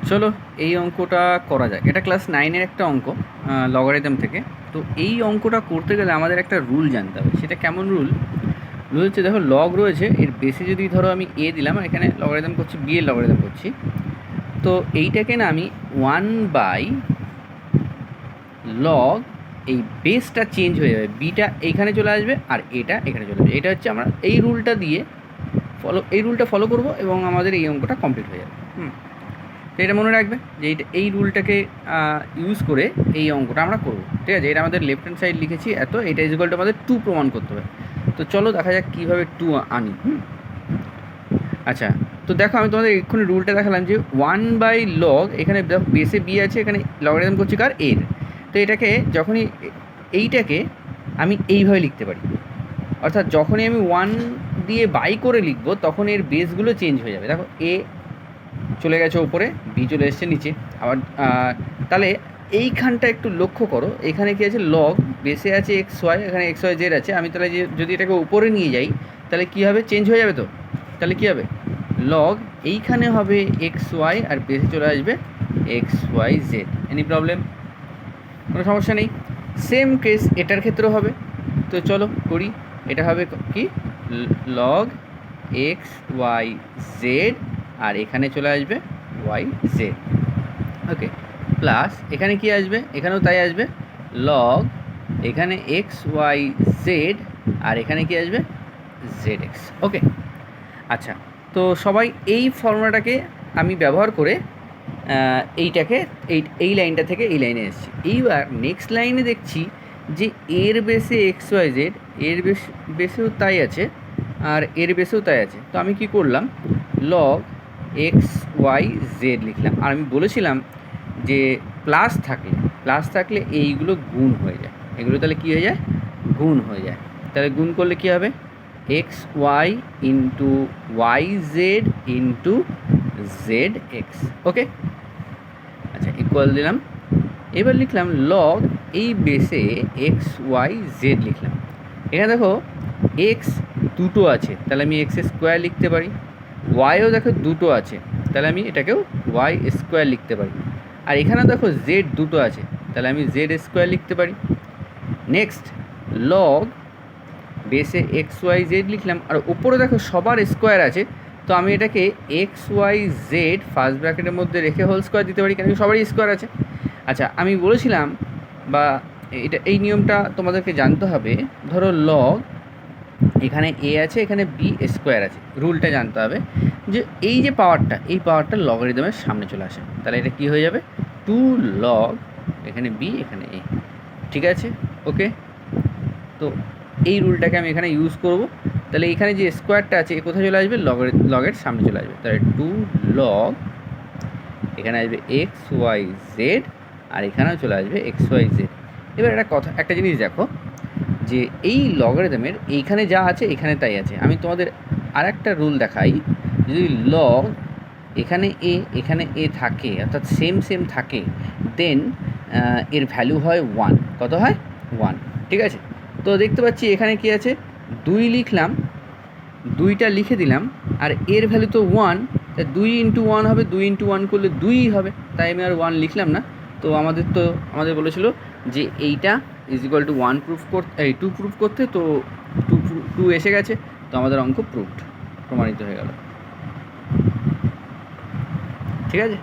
চলো এই অঙ্কটা করা যায়। এটা ক্লাস 9-এর একটা অঙ্ক, লগারিদম থেকে। তো এই অঙ্কটা করতে গেলে আমাদের একটা রুল জানতে হবে। সেটা কেমন রুল? রুল হচ্ছে, দেখো লগ রয়েছে, এর বেসে যদি ধরো আমি এ দিলাম, আর এখানে লগারিদম করছি, বি এর লগারিদম করছি, তো এইটাকে না আমি 1/log, এই বেসটা চেঞ্জ হয়ে যাবে, বিটা এইখানে চলে আসবে আর এটা এখানে চলে আসবে। এটা হচ্ছে আমরা এই রুলটা দিয়ে এই রুলটা ফলো করব এবং আমাদের এই অঙ্কটা কমপ্লিট হয়ে যাবে। তো এটা মনে রাখবে যে এই রুলটাকে ইউজ করে এই অঙ্কটা আমরা করব, ঠিক আছে? এটা আমাদের লেফট হ্যান্ড সাইড লিখেছি এত, এটা ইকুয়াল টু আমাদের 2 প্রমাণ করতে হবে। তো চলো দেখা যাক কীভাবে 2 আনি। আচ্ছা, তো দেখো আমি তোমাদের এক্ষুনি রুলটা দেখালাম যে 1/log, এখানে বেসে বি আছে, এখানে লগারিদম করছি কার, এর। তো এটাকে যখনই এইটাকে আমি এইভাবে লিখতে পারি, অর্থাৎ যখনই আমি 1 দিয়ে বাই করে লিখবো তখন এর বেসগুলো চেঞ্জ হয়ে যাবে। দেখো এ চলে গেছে ওপরে, বি চলে এসছে নিচে। আবার তাহলে এইখানটা একটু লক্ষ্য করো, এখানে কি আছে, লগ বেসে আছে এক্স ওয়াই, এখানে এক্স ওয়াই জেড আছে। আমি তাহলে যদি এটাকে উপরে নিয়ে যাই তাহলে কী হবে, চেঞ্জ হয়ে যাবে। তো তাহলে কী হবে, লগ এইখানে হবে এক্স ওয়াই আর বেসে চলে আসবে X Y Z. Any problem? কোনো সমস্যা নেই। সেম কেস এটার ক্ষেত্রেও হবে। তো চলো করি। এটা হবে কি, লগ এক্স ওয়াই জেড, আর এখানে চলে আসবে ওয়াই জেড। ওকে, প্লাস এখানে কি আসবে, এখানেও তাই আসবে, লগ এখানে এক্স ওয়াই জেড, আর এখানে কি আসবে, জেড এক্স। ওকে, আচ্ছা, তো সবাই এই ফর্মুলাটাকে আমি ব্যবহার করে এইটাকে এই লাইনটা থেকে এই লাইনে এসেছি। এইবার নেক্সট লাইনে দেখছি যে এর বেসে এক্স ওয়াই জেড, এর বেসেও তাই আছে আর এর বেসেও তাই আছে। তো আমি কি করলাম, লগ এক্স ওয়াই জেড লিখলাম। আর আমি বলেছিলাম যে প্লাস থাকলে এইগুলো গুণ হয়ে যায়, এগুলো তাহলে কী হয়ে যায়, গুণ হয়ে যায়। তাহলে গুণ করলে কী হবে, X Y into Y Z into Z X. Okay, আচ্ছা, ইকুয়াল দিলাম। এবার লিখলাম লগ এই বেসে এক্স ওয়াই জেড লিখলাম। এখানে দেখো এক্স দুটো আছে, তাহলে আমি এক্স স্কোয়ার লিখতে পারি। ওয়াইও দেখো দুটো আছে, তাহলে আমি এটাকেও ওয়াই স্কোয়ার লিখতে পারি। আর এখানে দেখো জেড দুটো আছে, তাহলে আমি জেড স্কোয়ার লিখতে পারি। নেক্সট লগ বেসে এক্স ওয়াই জেড লিখলাম, আর উপরে দেখো সবার স্কোয়ার আছে, তো আমি এটাকে এক্স ওয়াই জেড ফার্স্ট ব্র্যাকেটের মধ্যে রেখে হোল স্কোয়ার দিতে পারি, কেন সবারই স্কোয়ার আছে। আচ্ছা, আমি বলেছিলাম বা এই নিয়মটা তোমাদেরকে জানতে হবে। ধরো লগ এখানে এ আছে, এখানে বি স্কোয়ার আছে, রুলটা জানতে হবে যে এই যে পাওয়ারটা, এই পাওয়ারটা লগারিদমের সামনে চলে আসে, তাহলে এটা কী হয়ে যাবে, 2 লগ এখানে বি এখানে এ। ঠিক আছে, ওকে। তো এই রুলটাকে আমি এখানে ইউজ করব। তাহলে এখানে যে স্কোয়ারটা আছে এ কোথায় চলে আসবে, লগের সামনে চলে আসবে। তাহলে 2 লগ এখানে আসবে এক্স ওয়াই জেড, আর এখানেও চলে আসবে এক্স ওয়াই জেড। এবার একটা জিনিস দেখো যে এই লগারিদমের এইখানে যা আছে এখানে তাই আছে। আমি তোমাদের আর একটা রুল দেখাই, যদি লগ এখানে এ থাকে, অর্থাৎ সেম থাকে, দেন এর ভ্যালু হয় 1। কত হয়, 1। ঠিক আছে, তো দেখতে পাচ্ছি এখানে কি আছে, 2 লিখলাম, 2টা লিখে দিলাম, আর এর ভ্যালু তো 1, তাই 2 ইন্টু 1 হবে, 2 ইন্টু 1 করলে 2ই হবে, তাই আমি আর 1 লিখলাম না। তো আমাদের বলেছিল যে এইটা ইজ ইকুয়াল টু 1 2 প্রুফ করতে, তো 2 এসে গেছে, তো আমাদের অঙ্ক প্রমাণিত হয়ে গেল। ঠিক আছে।